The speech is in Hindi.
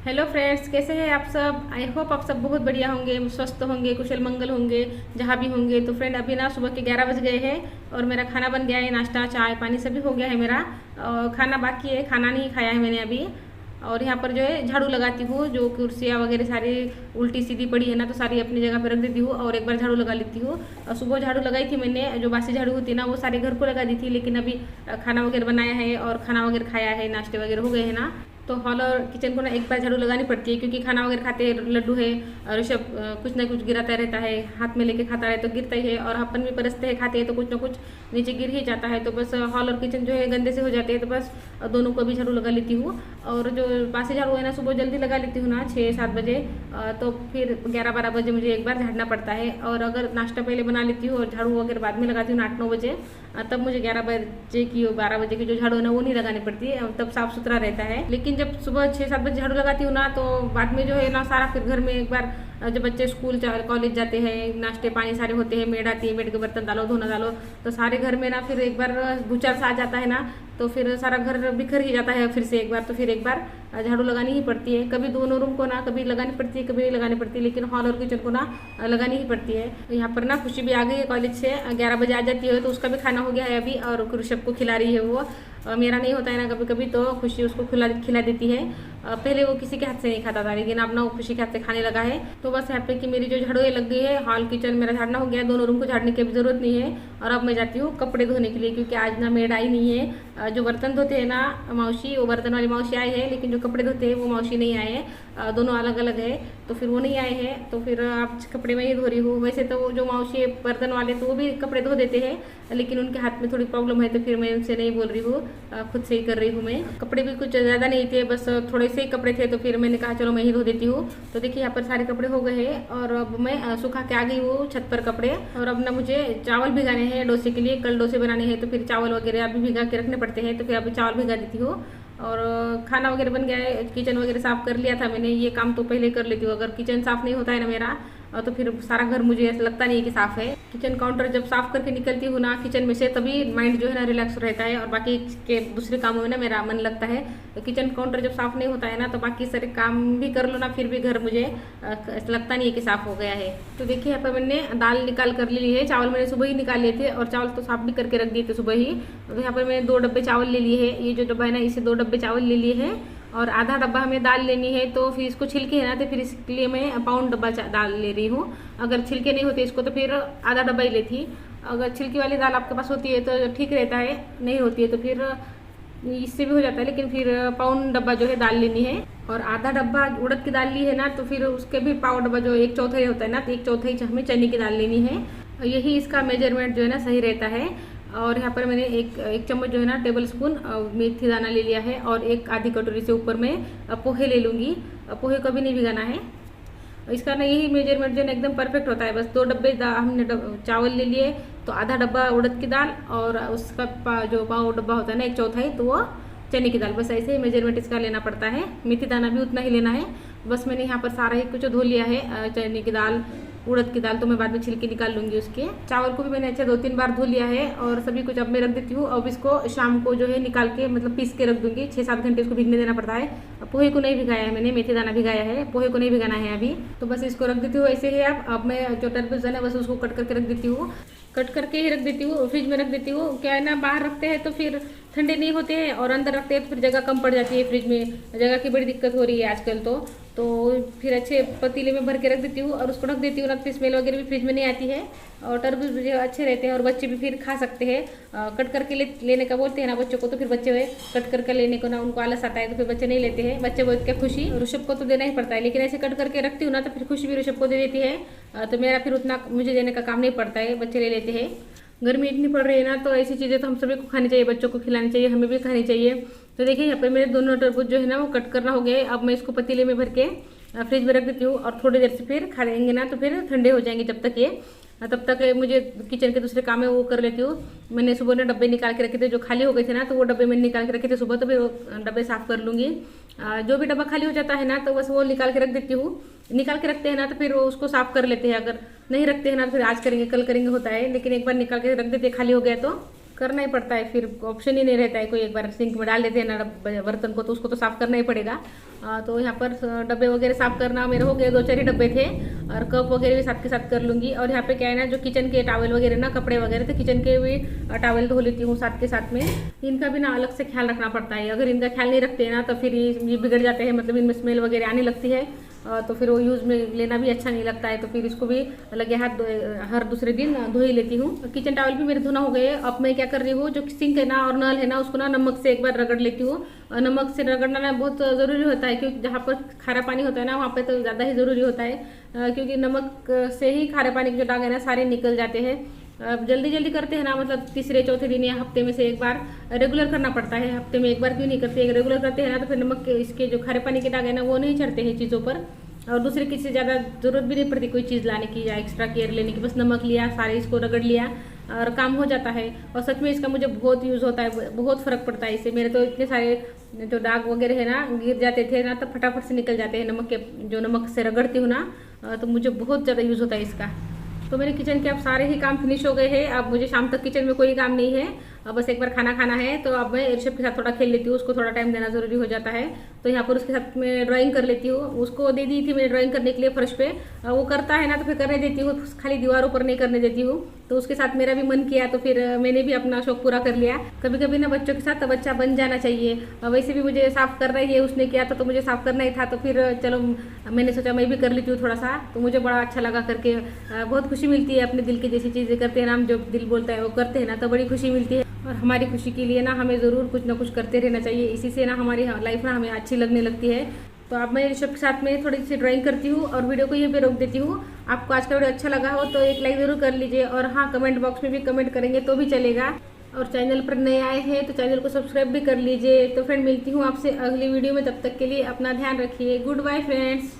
हेलो फ्रेंड्स, कैसे हैं आप सब। आई होप आप सब बहुत बढ़िया होंगे, स्वस्थ होंगे, कुशल मंगल होंगे जहाँ भी होंगे। तो फ्रेंड अभी ना सुबह के 11 बज गए हैं और मेरा खाना बन गया है। नाश्ता चाय पानी सभी हो गया है मेरा। खाना बाकी है, खाना नहीं खाया है मैंने अभी। और यहाँ पर जो है झाड़ू लगाती हूँ, जो कुर्सियाँ वगैरह सारी उल्टी सीधी पड़ी है ना, तो सारी अपनी जगह पर रख देती हूँ और एक बार झाड़ू लगा लेती हूँ। सुबह झाड़ू लगाई थी मैंने, जो बासी झाड़ू होती है ना वो सारे घर को लगा दी थी। लेकिन अभी खाना वगैरह बनाया है और खाना वगैरह खाया है, नाश्ते वगैरह हो गए हैं ना, तो हॉल और किचन को ना एक बार झाड़ू लगानी पड़ती है। क्योंकि खाना वगैरह खाते लड्डू है और ऋषभ कुछ ना कुछ गिराता रहता है, हाथ में लेके खाता है तो गिरता ही है, और अपन भी परसते हैं खाते हैं तो कुछ ना कुछ नीचे गिर ही जाता है। तो बस हॉल और किचन जो है गंदे से हो जाते हैं, तो बस दोनों को भी झाड़ू लगा लेती हूँ। और जो बासी झाड़ू है ना सुबह जल्दी लगा लेती हूँ ना 6-7 बजे, तो फिर 11-12 बजे मुझे एक बार झाड़ना पड़ता है। और अगर नाश्ता पहले बना लेती हूँ और झाड़ू वगैरह बाद में लगाती हूँ 8-9 बजे, तब मुझे 11 बजे की 12 बजे की जो झाड़ू है ना वो नहीं लगानी पड़ती है, तब साफ सुथरा रहता है। लेकिन जब सुबह 6-7 बजे झाड़ू लगाती हूँ ना, तो बाद में जो है ना सारा फिर घर में एक बार जब बच्चे स्कूल कॉलेज जाते हैं, नाश्ते पानी सारे होते हैं, मेड आती है, मेड के बर्तन डालो धोना डालो, तो सारे घर में ना फिर एक बार भूचाल सा आ जाता है ना, तो फिर सारा घर बिखर ही जाता है फिर से एक बार। तो फिर एक बार झाड़ू लगानी ही पड़ती है। कभी दोनों रूम को ना कभी लगानी पड़ती है, कभी नहीं लगानी पड़ती है, लेकिन हॉल और किचन को ना लगानी ही पड़ती है। यहाँ पर ना खुशी भी आ गई है कॉलेज से, 11 बजे आ जाती है, तो उसका भी खाना हो गया है अभी और ऋषभ को खिला रही है वो। मेरा नहीं होता है ना कभी कभी, तो खुशी उसको खिला देती है। पहले वो किसी के हाथ से नहीं खाता था, लेकिन अब ना वो खुशी के हाथ से खाने लगा है। तो बस यहाँ पे कि मेरी जो झाड़ू लग गई है, हॉल किचन मेरा झाड़ना हो गया, दोनों रूम को झाड़ने की जरूरत नहीं है। और अब मैं जाती हूँ कपड़े धोने के लिए, क्योंकि आज ना मेड आई नहीं है। जो बर्तन धोते हैं ना मौसी, वो बर्तन वाली मौसी आई है, लेकिन जो कपड़े धोते हैं वो मौसी नहीं आए हैं, दोनों अलग अलग है। तो फिर वो नहीं आए हैं, तो फिर आप कपड़े मैं ही धो रही हूँ। वैसे तो वो जो मौसी है बर्तन वाले, तो वो भी कपड़े धो देते हैं, लेकिन उनके हाथ में थोड़ी प्रॉब्लम है, तो फिर मैं उनसे नहीं बोल रही हूँ, खुद से ही कर रही हूँ मैं। कपड़े भी कुछ ज़्यादा नहीं थे, बस थोड़े से ही कपड़े थे, तो फिर मैंने कहा चलो मैं ही धो देती हूँ। तो देखिए यहाँ पर सारे कपड़े हो गए हैं और अब मैं सुखा के आ गई हूँ छत पर कपड़े। और अब ना मुझे चावल भिगाने हैं डोसे के लिए, कल डोसे बनाने हैं, तो फिर चावल वगैरह अभी भिगा के रखने पड़ते हैं, तो फिर अभी चावल भिगा देती हूँ। और खाना वगैरह बन गया है, किचन वगैरह साफ़ कर लिया था मैंने। ये काम तो पहले कर लेती हूँ, अगर किचन साफ़ नहीं होता है ना मेरा, तो फिर सारा घर मुझे ऐसा लगता नहीं है कि साफ़ है। किचन काउंटर जब साफ़ करके निकलती हूँ ना किचन में से, तभी माइंड जो है ना रिलैक्स रहता है और बाकी के दूसरे कामों में ना मेरा मन लगता है। तो किचन काउंटर जब साफ़ नहीं होता है ना, तो बाकी सारे काम भी कर लो ना, फिर भी घर मुझे ऐसा लगता नहीं है कि साफ़ हो गया है। तो देखिए यहाँ पर मैंने दाल निकाल कर ली है, चावल मैंने सुबह ही निकाल लिए थे और चावल तो साफ़ भी करके रख दिए थे सुबह ही। तो यहाँ पर मैंने 2 डब्बे चावल ले लिए हैं, ये जो डब्बा है ना इसे 2 डब्बे चावल ले लिए हैं, और आधा डब्बा हमें दाल लेनी है। तो फिर इसको छिलके है ना, तो फिर इसके लिए मैं पाउंड डब्बा दाल ले रही हूँ। अगर छिलके नहीं होते इसको तो फिर आधा डब्बा ही लेती। अगर छिलके वाली दाल आपके पास होती है तो ठीक रहता है, नहीं होती है तो फिर इससे भी हो जाता है, लेकिन फिर पाउंड डब्बा जो है दाल लेनी है। और आधा डब्बा उड़द की दाल ली है ना, तो फिर उसके भी पाव डब्बा जो 1/4 होता है ना, तो 1/4 हमें चने की दाल लेनी है। यही इसका मेजरमेंट जो है ना सही रहता है। और यहाँ पर मैंने एक चम्मच जो है ना टेबल स्पून मेथी दाना ले लिया है, और एक आधी कटोरी से ऊपर मैं पोहे ले लूँगी। पोहे कभी नहीं भिगाना है, इसका ना यही मेजरमेंट जो है ना एकदम परफेक्ट होता है। बस 2 डब्बे हमने चावल ले लिए, तो आधा डब्बा उड़द की दाल और उसका जो पाव डब्बा होता है ना 1/4, तो वो चने की दाल। बस ऐसे ही मेजरमेंट इसका लेना पड़ता है। मेथी दाना भी उतना ही लेना है। बस मैंने यहाँ पर सारा ही कुछ धो लिया है, चने की दाल उड़द की दाल तो मैं बाद में छिलके निकाल लूँगी उसके। चावल को भी मैंने अच्छे 2-3 बार धो लिया है और सभी कुछ अब मैं रख देती हूँ। अब इसको शाम को जो है निकाल के मतलब पीस के रख दूँगी। 6-7 घंटे इसको भीगने देना पड़ता है। पोहे को नहीं भिगाया है मैंने, मेथी दाना भिगाया है, पोहे को नहीं भिगाना है अभी। तो बस इसको रख देती हूँ ऐसे ही। अब मैं जो तरबूज है ना बस उसको कट करके रख देती हूँ, कट करके ही रख देती हूँ, फ्रिज में रख देती हूँ। क्या है ना, बाहर रखते हैं तो फिर ठंडे नहीं होते हैं, और अंदर रखते हैं तो फिर जगह कम पड़ जाती है। फ्रिज में जगह की बड़ी दिक्कत हो रही है आजकल। तो फिर अच्छे पतीले में भर के रख देती हूँ और उसको ढक देती हूँ ना, तो स्मेल वगैरह भी फ्रिज में नहीं आती है। और तरबूज मुझे अच्छे रहते हैं और बच्चे भी फिर खा सकते हैं। कट करके लेने का बोलते हैं ना बच्चों को, तो फिर बच्चे कट करके लेने को ना उनको आलस आता है, तो फिर बच्चे नहीं लेते हैं। बच्चे बोलते क्या खुशी ऋषभ को तो देना ही पड़ता है, लेकिन ऐसे कट करके रखती हूँ ना, तो फिर खुशी भी ऋषभ को दे देती है। तो मेरा फिर उतना मुझे देने का काम नहीं पड़ता है, बच्चे ले लेते हैं। गर्मी इतनी पड़ रही है ना, तो ऐसी चीज़ें तो हम सभी को खानी चाहिए, बच्चों को खिलानी चाहिए, हमें भी खानी चाहिए। तो देखिए यहाँ पर मेरे दोनों तरबूज जो है ना वो कट करना हो गया है। अब मैं इसको पतीले में भर के फ्रिज में रख देती हूँ, और थोड़ी देर से फिर खा लेंगे ना, तो फिर ठंडे हो जाएंगे। जब तक ये तब तक मुझे किचन के दूसरे काम है वो कर लेती हूँ। मैंने सुबह ना डब्बे निकाल के रखे थे, जो खाली हो गए थे ना, तो वो डब्बे मैंने निकाल के रखे थे सुबह, तो फिर वो डब्बे साफ़ कर लूँगी। जो भी डब्बा खाली हो जाता है ना, तो बस वो निकाल के रख देती हूँ। निकाल के रखते हैं ना, तो फिर वो उसको साफ़ कर लेते हैं। अगर नहीं रखते हैं ना, तो फिर आज करेंगे कल करेंगे होता है, लेकिन एक बार निकाल के रख देते हैं खाली हो गया तो। करना ही पड़ता है, फिर ऑप्शन ही नहीं रहता है। कोई एक बार सिंक में डाल देते हैं ना बर्तन को, तो उसको तो साफ़ करना ही पड़ेगा। तो यहाँ पर डब्बे वगैरह साफ़ करना मेरे हो गए, 2-4 ही डब्बे थे, और कप वगैरह भी साथ के साथ कर लूँगी। और यहाँ पे क्या है ना, जो किचन के टावल वगैरह ना, कपड़े वगैरह, तो किचन के भी टावल धो लेती हूँ साथ के साथ में। इनका भी ना अलग से ख्याल रखना पड़ता है। अगर इनका ख्याल नहीं रखते हैं ना, तो फिर ये बिगड़ जाते हैं, मतलब इनमें स्मेल वगैरह आने लगती है, तो फिर वो यूज़ में लेना भी अच्छा नहीं लगता है। तो फिर इसको भी लगे हाथ हर दूसरे दिन धो ही लेती हूँ। किचन टावल भी मेरे धोना हो गए। अब मैं क्या कर रही हूँ, जो सिंक है ना और नल है ना, उसको ना नमक से एक बार रगड़ लेती हूँ। नमक से रगड़ना ना बहुत ज़रूरी होता है, क्योंकि जहाँ पर खारा पानी होता है ना, वहाँ पर तो ज़्यादा ही ज़रूरी होता है, क्योंकि नमक से ही खारे पानी के जो दाग है ना, सारे निकल जाते हैं। अब जल्दी जल्दी करते हैं ना, मतलब तीसरे चौथे दिन या हफ्ते में से एक बार रेगुलर करना पड़ता है। हफ्ते में एक बार क्यों नहीं करते, रेगुलर करते हैं ना, तो फिर नमक के इसके जो खारे पानी के दाग है ना, वो नहीं चढ़ते हैं चीज़ों पर। और दूसरे किसी से ज़्यादा ज़रूरत भी नहीं पड़ती कोई चीज़ लाने की या एक्स्ट्रा केयर लेने की, बस नमक लिया, सारे इसको रगड़ लिया और काम हो जाता है। और सच में इसका मुझे बहुत यूज़ होता है, बहुत फ़र्क पड़ता है इससे। मेरे तो इतने सारे जो दाग वगैरह है ना, गिर जाते थे ना, तो फटाफट से निकल जाते हैं नमक के, जो नमक से रगड़ती हूँ ना, तो मुझे बहुत ज़्यादा यूज़ होता है इसका। तो मेरे किचन के अब सारे ही काम फिनिश हो गए हैं। अब मुझे शाम तक किचन में कोई काम नहीं है, अब बस एक बार खाना खाना है। तो अब मैं ऋषभ के साथ थोड़ा खेल लेती हूँ, उसको थोड़ा टाइम देना ज़रूरी हो जाता है। तो यहाँ पर उसके साथ मैं ड्राइंग कर लेती हूँ। उसको दे दी थी मैंने ड्राइंग करने के लिए फर्श पे, वो करता है ना, तो फिर करने देती हूँ, खाली दीवारों पर नहीं करने देती हूँ। तो उसके साथ मेरा भी मन किया, तो फिर मैंने भी अपना शौक पूरा कर लिया। कभी कभी ना बच्चों के साथ तो बच्चा बन जाना चाहिए। वैसे भी मुझे साफ़ करना ही है, उसने किया था तो मुझे साफ़ करना ही था, तो फिर चलो मैंने सोचा मैं भी कर लेती हूँ थोड़ा सा। तो मुझे बड़ा अच्छा लगा करके, बहुत खुशी मिलती है। अपने दिल की जैसी चीज़ें करते हैं ना हम, जो दिल बोलता है वो करते हैं ना, तो बड़ी खुशी मिलती है। और हमारी खुशी के लिए ना हमें ज़रूर कुछ ना कुछ करते रहना चाहिए, इसी से ना हमारी लाइफ ना हमें अच्छी लगने लगती है। तो अब मैं ऋषभ के साथ में थोड़ी सी ड्राइंग करती हूँ और वीडियो को यहीं पे रोक देती हूँ। आपको आज का वीडियो अच्छा लगा हो तो एक लाइक ज़रूर कर लीजिए, और हाँ, कमेंट बॉक्स में भी कमेंट करेंगे तो भी चलेगा। और चैनल पर नए आए हैं तो चैनल को सब्सक्राइब भी कर लीजिए। तो फ्रेंड, मिलती हूँ आपसे अगली वीडियो में, तब तक के लिए अपना ध्यान रखिए। Good bye friends.